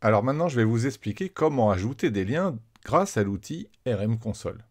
Alors maintenant, je vais vous expliquer comment ajouter des liens grâce à l'outil RM Console.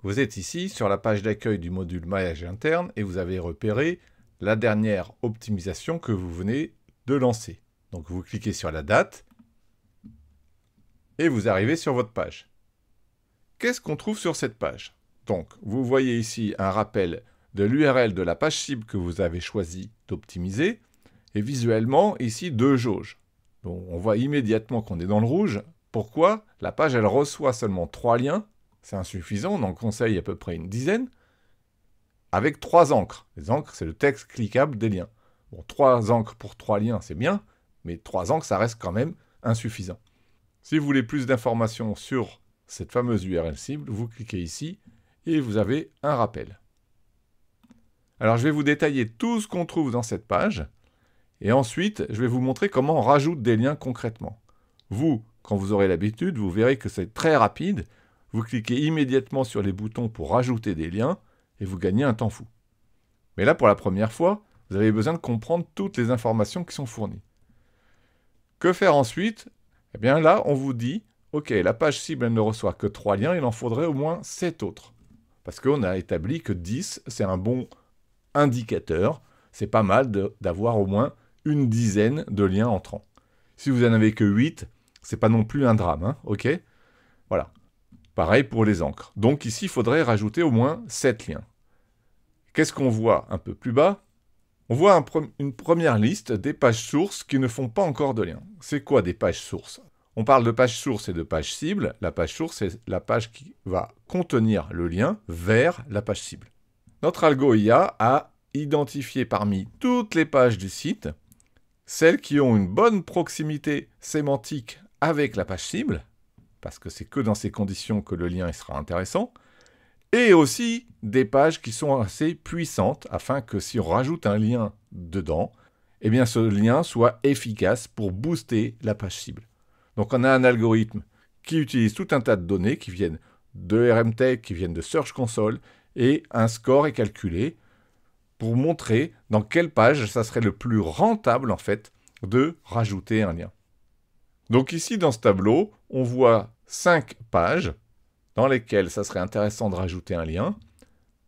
Vous êtes ici sur la page d'accueil du module maillage interne et vous avez repéré la dernière optimisation que vous venez de lancer. Donc vous cliquez sur la date et vous arrivez sur votre page. Qu'est-ce qu'on trouve sur cette page? Donc vous voyez ici un rappel de l'URL de la page cible que vous avez choisi d'optimiser et visuellement ici deux jauges. Donc on voit immédiatement qu'on est dans le rouge. Pourquoi? La page elle reçoit seulement 3 liens. C'est insuffisant, on en conseille à peu près une dizaine, avec 3 encres. Les encres, c'est le texte cliquable des liens. Bon, 3 encres pour 3 liens, c'est bien, mais 3 encres, ça reste quand même insuffisant. Si vous voulez plus d'informations sur cette fameuse URL cible, vous cliquez ici et vous avez un rappel. Alors, je vais vous détailler tout ce qu'on trouve dans cette page, et ensuite, je vais vous montrer comment on rajoute des liens concrètement. Vous, quand vous aurez l'habitude, vous verrez que c'est très rapide. Vous cliquez immédiatement sur les boutons pour rajouter des liens et vous gagnez un temps fou. Mais là, pour la première fois, vous avez besoin de comprendre toutes les informations qui sont fournies. Que faire ensuite? Eh bien là, on vous dit, ok, la page cible elle ne reçoit que 3 liens, il en faudrait au moins 7 autres. Parce qu'on a établi que 10, c'est un bon indicateur. C'est pas mal d'avoir au moins une dizaine de liens entrants. Si vous n'en avez que 8, c'est pas non plus un drame, hein, ok? Voilà. Pareil pour les encres. Donc ici, il faudrait rajouter au moins 7 liens. Qu'est-ce qu'on voit un peu plus bas? On voit une première liste des pages sources qui ne font pas encore de lien. C'est quoi des pages sources? On parle de pages sources et de pages cibles. La page source, c'est la page qui va contenir le lien vers la page cible. Notre algo IA a identifié parmi toutes les pages du site celles qui ont une bonne proximité sémantique avec la page cible, parce que c'est que dans ces conditions que le lien sera intéressant, et aussi des pages qui sont assez puissantes, afin que si on rajoute un lien dedans, eh bien ce lien soit efficace pour booster la page cible. Donc on a un algorithme qui utilise tout un tas de données qui viennent de RMTech, qui viennent de Search Console, et un score est calculé pour montrer dans quelle page ça serait le plus rentable en fait de rajouter un lien. Donc ici dans ce tableau, on voit 5 pages dans lesquelles ça serait intéressant de rajouter un lien,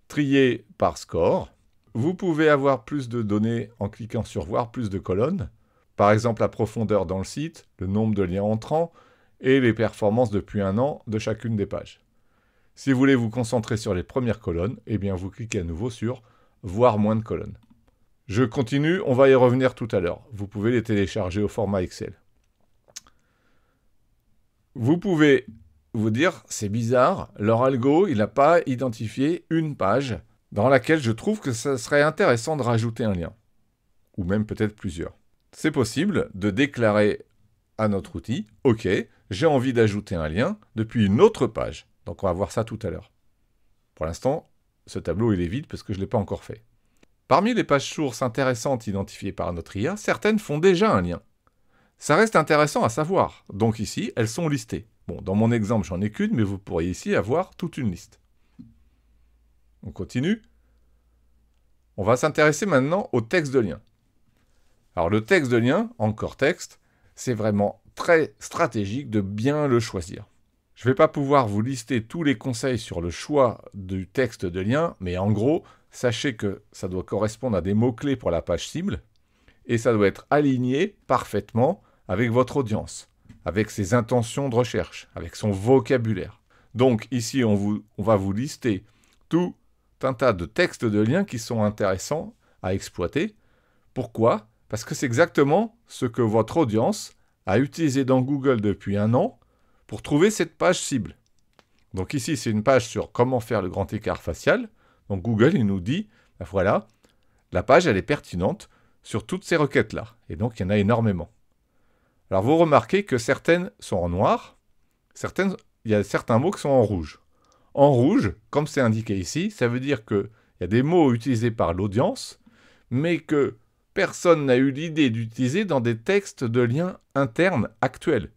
trié par score. Vous pouvez avoir plus de données en cliquant sur voir plus de colonnes, par exemple la profondeur dans le site, le nombre de liens entrants et les performances depuis un an de chacune des pages. Si vous voulez vous concentrer sur les premières colonnes, eh bien vous cliquez à nouveau sur voir moins de colonnes. Je continue, on va y revenir tout à l'heure. Vous pouvez les télécharger au format Excel. Vous pouvez vous dire, c'est bizarre, leur algo, il n'a pas identifié une page dans laquelle je trouve que ça serait intéressant de rajouter un lien. Ou même peut-être plusieurs. C'est possible de déclarer à notre outil, ok, j'ai envie d'ajouter un lien depuis une autre page. Donc on va voir ça tout à l'heure. Pour l'instant, ce tableau il est vide parce que je ne l'ai pas encore fait. Parmi les pages sources intéressantes identifiées par notre IA, certaines font déjà un lien. Ça reste intéressant à savoir. Donc ici, elles sont listées. Bon, dans mon exemple, j'en ai qu'une, mais vous pourriez ici avoir toute une liste. On continue. On va s'intéresser maintenant au texte de lien. Alors le texte de lien, encore texte, c'est vraiment très stratégique de bien le choisir. Je ne vais pas pouvoir vous lister tous les conseils sur le choix du texte de lien, mais en gros, sachez que ça doit correspondre à des mots-clés pour la page cible, et ça doit être aligné parfaitement avec votre audience, avec ses intentions de recherche, avec son vocabulaire. Donc ici, on va vous lister tout un tas de textes de liens qui sont intéressants à exploiter. Pourquoi? Parce que c'est exactement ce que votre audience a utilisé dans Google depuis un an pour trouver cette page cible. Donc ici, c'est une page sur comment faire le grand écart facial. Donc Google, il nous dit, ben voilà, la page, elle est pertinente sur toutes ces requêtes-là. Et donc, il y en a énormément. Alors, vous remarquez que certaines sont en noir, il y a certains mots qui sont en rouge. En rouge, comme c'est indiqué ici, ça veut dire qu'il y a des mots utilisés par l'audience, mais que personne n'a eu l'idée d'utiliser dans des textes de liens internes actuels.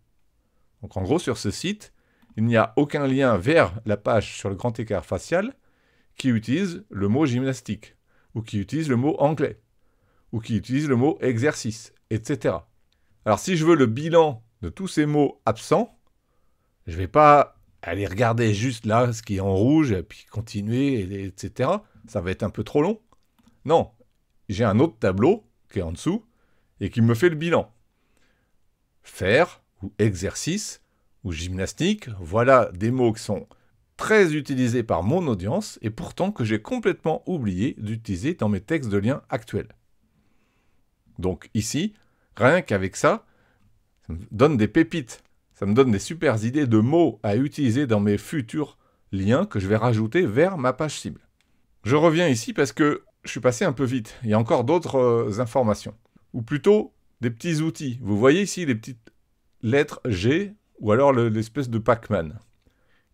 Donc en gros, sur ce site, il n'y a aucun lien vers la page sur le grand écart facial qui utilise le mot gymnastique, ou qui utilise le mot anglais, ou qui utilise le mot exercice, etc. Alors si je veux le bilan de tous ces mots absents, je ne vais pas aller regarder juste là ce qui est en rouge, et puis continuer, etc. Ça va être un peu trop long. Non, j'ai un autre tableau qui est en dessous et qui me fait le bilan. Faire, ou exercice, ou gymnastique, voilà des mots qui sont très utilisés par mon audience et pourtant que j'ai complètement oublié d'utiliser dans mes textes de liens actuels. Donc ici, rien qu'avec ça me donne des pépites. Ça me donne des super idées de mots à utiliser dans mes futurs liens que je vais rajouter vers ma page cible. Je reviens ici parce que je suis passé un peu vite. Il y a encore d'autres informations. Ou plutôt, des petits outils. Vous voyez ici les petites lettres G ou alors l'espèce de Pac-Man.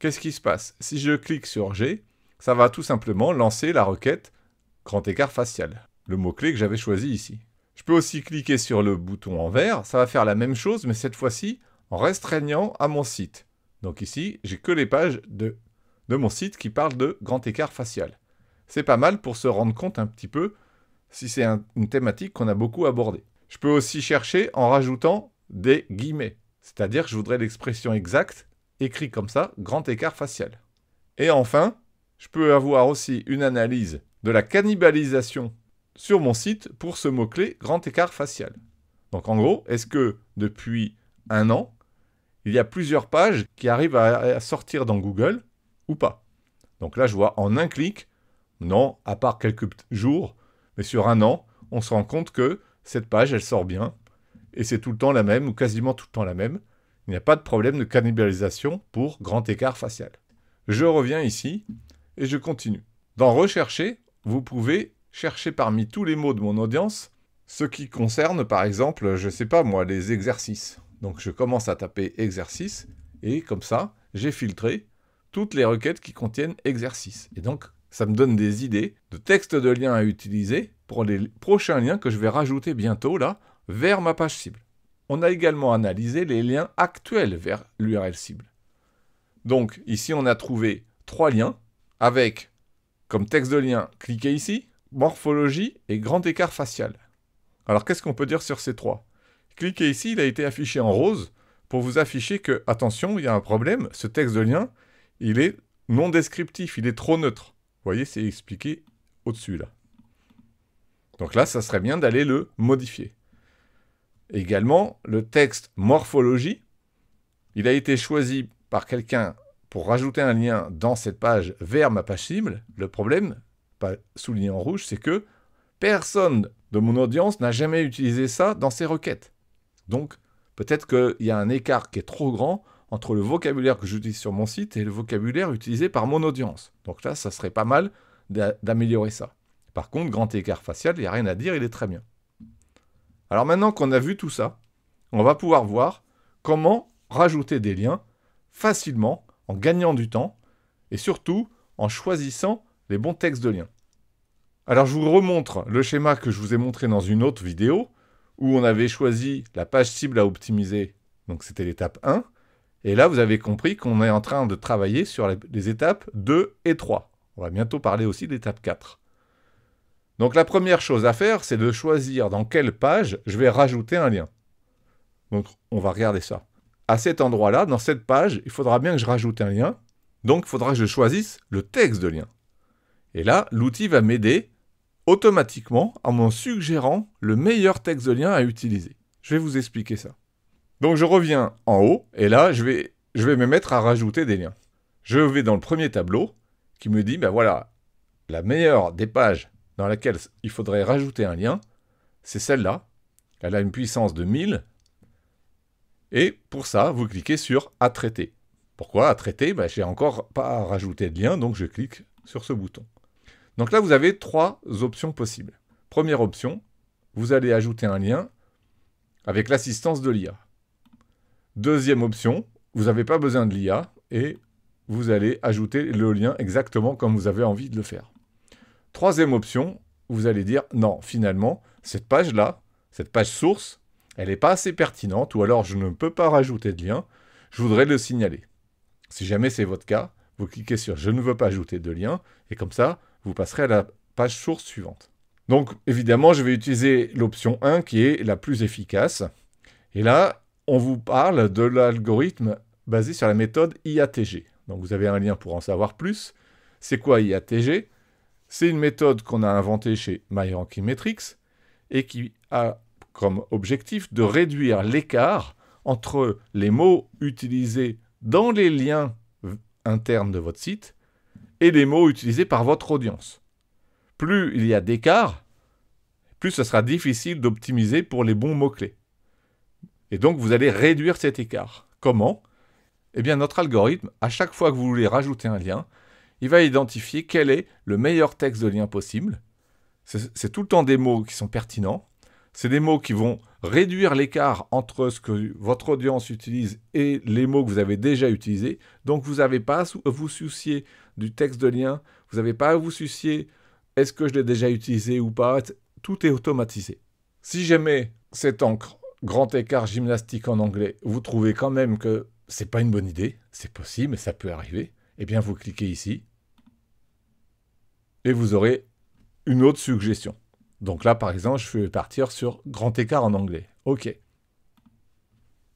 Qu'est-ce qui se passe? Si je clique sur G, ça va tout simplement lancer la requête grand écart facial, le mot-clé que j'avais choisi ici. Je peux aussi cliquer sur le bouton en vert, ça va faire la même chose, mais cette fois-ci en restreignant à mon site. Donc ici, j'ai que les pages de mon site qui parlent de grand écart facial. C'est pas mal pour se rendre compte un petit peu si c'est une thématique qu'on a beaucoup abordée. Je peux aussi chercher en rajoutant des guillemets, c'est-à-dire que je voudrais l'expression exacte, écrit comme ça, grand écart facial. Et enfin, je peux avoir aussi une analyse de la cannibalisation sur mon site pour ce mot-clé grand écart facial. Donc en gros, est-ce que depuis un an, il y a plusieurs pages qui arrivent à sortir dans Google ou pas? Donc là, je vois en un clic, non, à part quelques jours, mais sur un an, on se rend compte que cette page, elle sort bien, et c'est tout le temps la même, ou quasiment tout le temps la même. Il n'y a pas de problème de cannibalisation pour grand écart facial. Je reviens ici, et je continue. Dans Rechercher, vous pouvez chercher parmi tous les mots de mon audience ce qui concerne, par exemple, je ne sais pas moi, les exercices. Donc je commence à taper exercice, et comme ça, j'ai filtré toutes les requêtes qui contiennent exercice. Et donc, ça me donne des idées de textes de liens à utiliser pour les prochains liens que je vais rajouter bientôt là, vers ma page cible. On a également analysé les liens actuels vers l'URL cible. Donc ici, on a trouvé 3 liens avec, comme texte de lien, cliquez ici, morphologie et grand écart facial. Alors qu'est-ce qu'on peut dire sur ces 3? Cliquez ici, il a été affiché en rose pour vous afficher que, attention, il y a un problème, ce texte de lien, il est non descriptif, il est trop neutre. Vous voyez, c'est expliqué au-dessus là. Donc là, ça serait bien d'aller le modifier. Également, le texte morphologie, il a été choisi par quelqu'un pour rajouter un lien dans cette page vers ma page cible. Le problème, pas souligné en rouge, c'est que personne de mon audience n'a jamais utilisé ça dans ses requêtes. Donc, peut-être qu'il y a un écart qui est trop grand entre le vocabulaire que j'utilise sur mon site et le vocabulaire utilisé par mon audience. Donc là, ça serait pas mal d'améliorer ça. Par contre, grand écart facial, il n'y a rien à dire, il est très bien. Alors maintenant qu'on a vu tout ça, on va pouvoir voir comment rajouter des liens facilement, en gagnant du temps, et surtout en choisissant les bons textes de liens. Alors je vous remontre le schéma que je vous ai montré dans une autre vidéo, où on avait choisi la page cible à optimiser, donc c'était l'étape 1, et là vous avez compris qu'on est en train de travailler sur les étapes 2 et 3. On va bientôt parler aussi de l'étape 4. Donc la première chose à faire, c'est de choisir dans quelle page je vais rajouter un lien. Donc on va regarder ça. À cet endroit-là, dans cette page, il faudra bien que je rajoute un lien. Donc il faudra que je choisisse le texte de lien. Et là, l'outil va m'aider automatiquement en me suggérant le meilleur texte de lien à utiliser. Je vais vous expliquer ça. Donc je reviens en haut, et là, je vais me mettre à rajouter des liens. Je vais dans le premier tableau, qui me dit, ben voilà, la meilleure des pages dans laquelle il faudrait rajouter un lien, c'est celle-là. Elle a une puissance de 1000. Et pour ça, vous cliquez sur « À traiter ». Pourquoi à traiter? Je n'ai encore pas rajouté de lien, donc je clique sur ce bouton. Donc là, vous avez 3 options possibles. Première option, vous allez ajouter un lien avec l'assistance de l'IA. Deuxième option, vous n'avez pas besoin de l'IA et vous allez ajouter le lien exactement comme vous avez envie de le faire. Troisième option, vous allez dire non, finalement, cette page-là, cette page source, elle n'est pas assez pertinente ou alors je ne peux pas rajouter de lien, je voudrais le signaler. Si jamais c'est votre cas, vous cliquez sur je ne veux pas ajouter de lien et comme ça, vous passerez à la page source suivante. Donc évidemment, je vais utiliser l'option 1 qui est la plus efficace Et là, on vous parle de l'algorithme basé sur la méthode IATG. Donc vous avez un lien pour en savoir plus. C'est quoi IATG? C'est une méthode qu'on a inventée chez MyRankingMetrics et qui a comme objectif de réduire l'écart entre les mots utilisés dans les liens internes de votre site et les mots utilisés par votre audience. Plus il y a d'écart, plus ce sera difficile d'optimiser pour les bons mots-clés. Et donc, vous allez réduire cet écart. Comment? Eh bien, notre algorithme, à chaque fois que vous voulez rajouter un lien, il va identifier quel est le meilleur texte de lien possible. C'est tout le temps des mots qui sont pertinents. C'est des mots qui vont réduire l'écart entre ce que votre audience utilise et les mots que vous avez déjà utilisés. Donc, vous n'avez pas à vous soucier du texte de lien. Vous n'avez pas à vous soucier est-ce que je l'ai déjà utilisé ou pas. Tout est automatisé. Si jamais cette encre grand écart gymnastique en anglais, vous trouvez quand même que c'est pas une bonne idée, c'est possible, mais ça peut arriver, eh bien vous cliquez ici et vous aurez une autre suggestion. Donc là, par exemple, je vais partir sur grand écart en anglais. OK.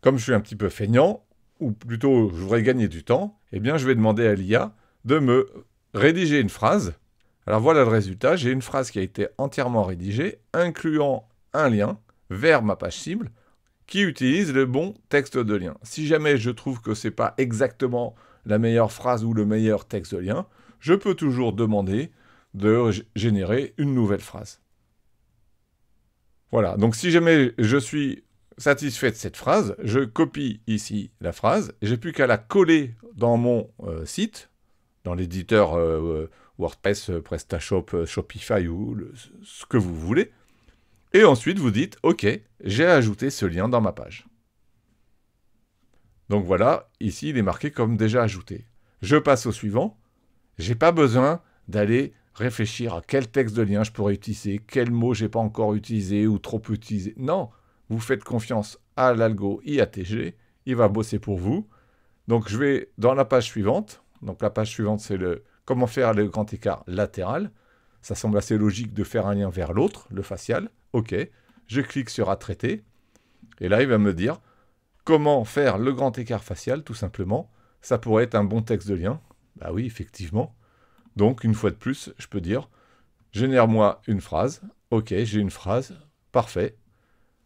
Comme je suis un petit peu feignant, ou plutôt je voudrais gagner du temps, eh bien je vais demander à l'IA de me rédiger une phrase. Alors voilà le résultat, j'ai une phrase qui a été entièrement rédigée, incluant un lien vers ma page cible, qui utilise le bon texte de lien. Si jamais je trouve que ce n'est pas exactement la meilleure phrase ou le meilleur texte de lien, je peux toujours demander de générer une nouvelle phrase. Voilà, donc si jamais je suis satisfait de cette phrase, je copie ici la phrase, et j'ai plus qu'à la coller dans mon site, dans l'éditeur WordPress, PrestaShop, Shopify ou ce que vous voulez. Et ensuite, vous dites, OK, j'ai ajouté ce lien dans ma page. Donc voilà, ici, il est marqué comme déjà ajouté. Je passe au suivant. Je n'ai pas besoin d'aller réfléchir à quel texte de lien je pourrais utiliser, quel mot je n'ai pas encore utilisé ou trop utilisé. Non, vous faites confiance à l'algo IATG, il va bosser pour vous. Donc je vais dans la page suivante. Donc la page suivante, c'est le comment faire le grand écart latéral. Ça semble assez logique de faire un lien vers l'autre, le facial. OK, je clique sur « À traiter ». Et là, il va me dire comment faire le grand écart facial, tout simplement. Ça pourrait être un bon texte de lien. Bah oui, effectivement. Donc, une fois de plus, je peux dire « Génère-moi une phrase ». OK, j'ai une phrase. Parfait.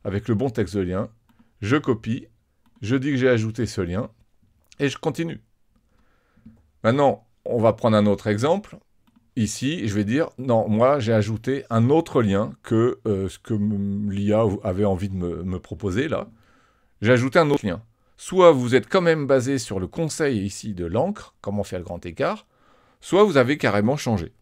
Avec le bon texte de lien. Je copie. Je dis que j'ai ajouté ce lien. Et je continue. Maintenant, on va prendre un autre exemple. Ici, je vais dire, non, moi, j'ai ajouté un autre lien que ce que l'IA avait envie de me proposer, là. J'ai ajouté un autre lien. Soit vous êtes quand même basé sur le conseil ici de l'encre, comment faire le grand écart, soit vous avez carrément changé.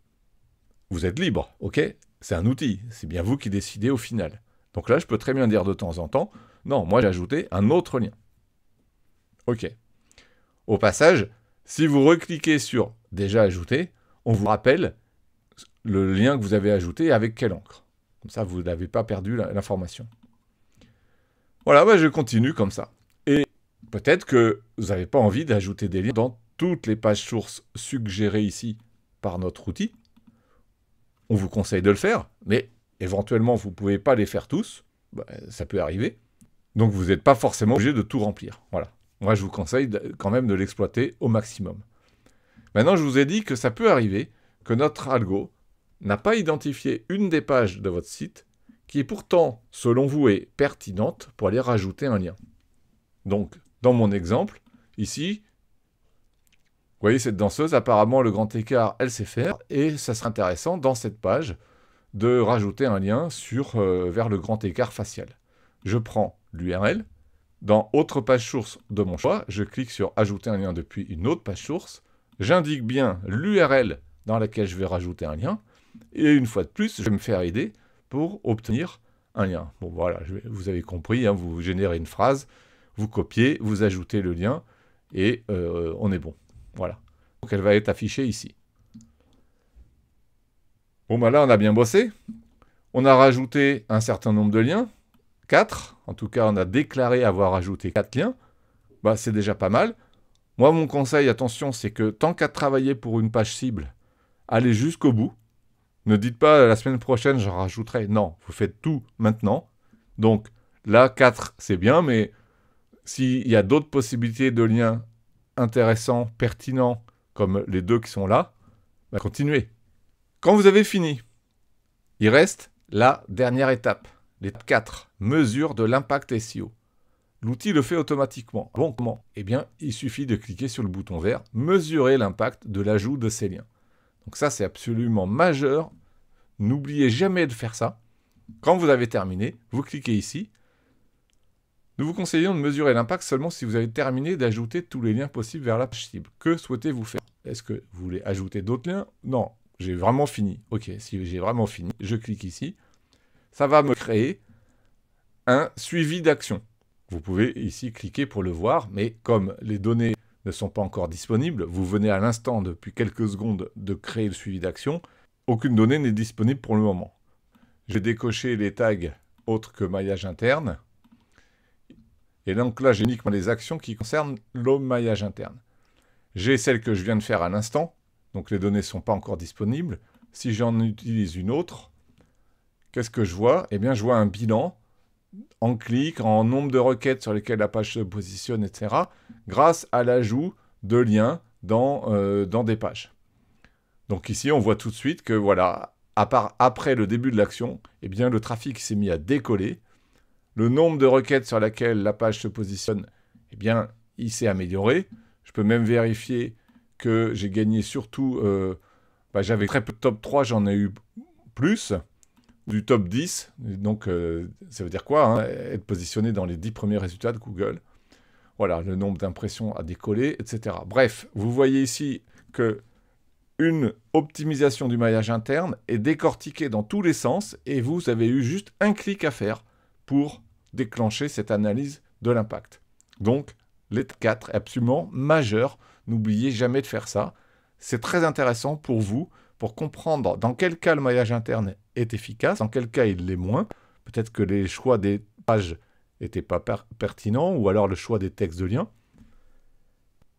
Vous êtes libre, ok? C'est un outil, c'est bien vous qui décidez au final. Donc là, je peux très bien dire de temps en temps, non, moi, j'ai ajouté un autre lien. Ok. Au passage, si vous recliquez sur « Déjà ajouté », on vous rappelle le lien que vous avez ajouté avec quelle encre. Comme ça, vous n'avez pas perdu l'information. Voilà, bah, je continue comme ça. Et peut-être que vous n'avez pas envie d'ajouter des liens dans toutes les pages sources suggérées ici par notre outil. On vous conseille de le faire, mais éventuellement, vous ne pouvez pas les faire tous. Bah, ça peut arriver. Donc, vous n'êtes pas forcément obligé de tout remplir. Voilà. Moi, je vous conseille quand même de l'exploiter au maximum. Maintenant, je vous ai dit que ça peut arriver que notre algo n'a pas identifié une des pages de votre site qui pourtant, selon vous, est pertinente pour aller rajouter un lien. Donc, dans mon exemple, ici, vous voyez cette danseuse, apparemment le grand écart, elle sait faire, et ça serait intéressant dans cette page de rajouter un lien vers le grand écart facial. Je prends l'URL, dans autre page source de mon choix, je clique sur ajouter un lien depuis une autre page source, j'indique bien l'URL dans laquelle je vais rajouter un lien, et une fois de plus, je vais me faire aider pour obtenir un lien. Bon voilà, vous avez compris, hein, vous générez une phrase, vous copiez, vous ajoutez le lien, et on est bon. Voilà. Donc elle va être affichée ici. Bon bah là, on a bien bossé. On a rajouté un certain nombre de liens, 4. En tout cas, on a déclaré avoir ajouté 4 liens. Bah, c'est déjà pas mal. Moi, mon conseil, attention, c'est que tant qu'à travailler pour une page cible, allez jusqu'au bout. Ne dites pas la semaine prochaine, j'en rajouterai. Non, vous faites tout maintenant. Donc, Là, 4, c'est bien, mais s'il y a d'autres possibilités de liens intéressants, pertinents, comme les 2 qui sont là, bah, continuez. Quand vous avez fini, il reste la dernière étape. L'étape 4, mesure de l'impact SEO. L'outil le fait automatiquement. Bon, comment? Eh bien, il suffit de cliquer sur le bouton vert, mesurer l'impact de l'ajout de ces liens. Donc ça, c'est absolument majeur. N'oubliez jamais de faire ça. Quand vous avez terminé, vous cliquez ici. Nous vous conseillons de mesurer l'impact seulement si vous avez terminé d'ajouter tous les liens possibles vers la page cible. Que souhaitez-vous faire? Est-ce que vous voulez ajouter d'autres liens? Non, j'ai vraiment fini. Ok, si j'ai vraiment fini, je clique ici. Ça va me créer un suivi d'action. Vous pouvez ici cliquer pour le voir, mais comme les données ne sont pas encore disponibles, vous venez à l'instant, depuis quelques secondes, de créer le suivi d'action. Aucune donnée n'est disponible pour le moment. Je vais décocher les tags autres que maillage interne. Et donc là, j'ai uniquement les actions qui concernent le maillage interne. J'ai celle que je viens de faire à l'instant, donc les données ne sont pas encore disponibles. Si j'en utilise une autre, qu'est-ce que je vois? Eh bien, je vois un bilan en clic, en nombre de requêtes sur lesquelles la page se positionne, etc., grâce à l'ajout de liens dans des pages. Donc ici, on voit tout de suite que, voilà, après le début de l'action, eh bien, le trafic s'est mis à décoller. Le nombre de requêtes sur lesquelles la page se positionne, eh bien, il s'est amélioré. Je peux même vérifier que j'ai gagné surtout... j'avais très peu de top 3, j'en ai eu plus. Du top 10, donc ça veut dire quoi, hein, être positionné dans les 10 premiers résultats de Google. Voilà, le nombre d'impressions a décollé, etc. Bref, vous voyez ici que une optimisation du maillage interne est décortiquée dans tous les sens et vous avez eu juste un clic à faire pour déclencher cette analyse de l'impact. Donc, l'étape 4 est absolument majeure. N'oubliez jamais de faire ça. C'est très intéressant pour vous, pour comprendre dans quel cas le maillage interne est efficace, dans quel cas il l'est moins. Peut-être que les choix des pages n'étaient pas pertinents, ou alors le choix des textes de lien.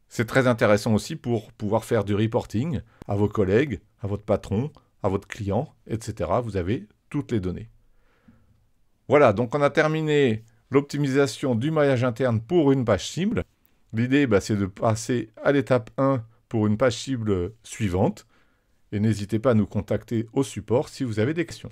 C'est très intéressant aussi pour pouvoir faire du reporting à vos collègues, à votre patron, à votre client, etc. Vous avez toutes les données. Voilà, donc on a terminé l'optimisation du maillage interne pour une page cible. L'idée, c'est de passer à l'étape 1 pour une page cible suivante. Et n'hésitez pas à nous contacter au support si vous avez des questions.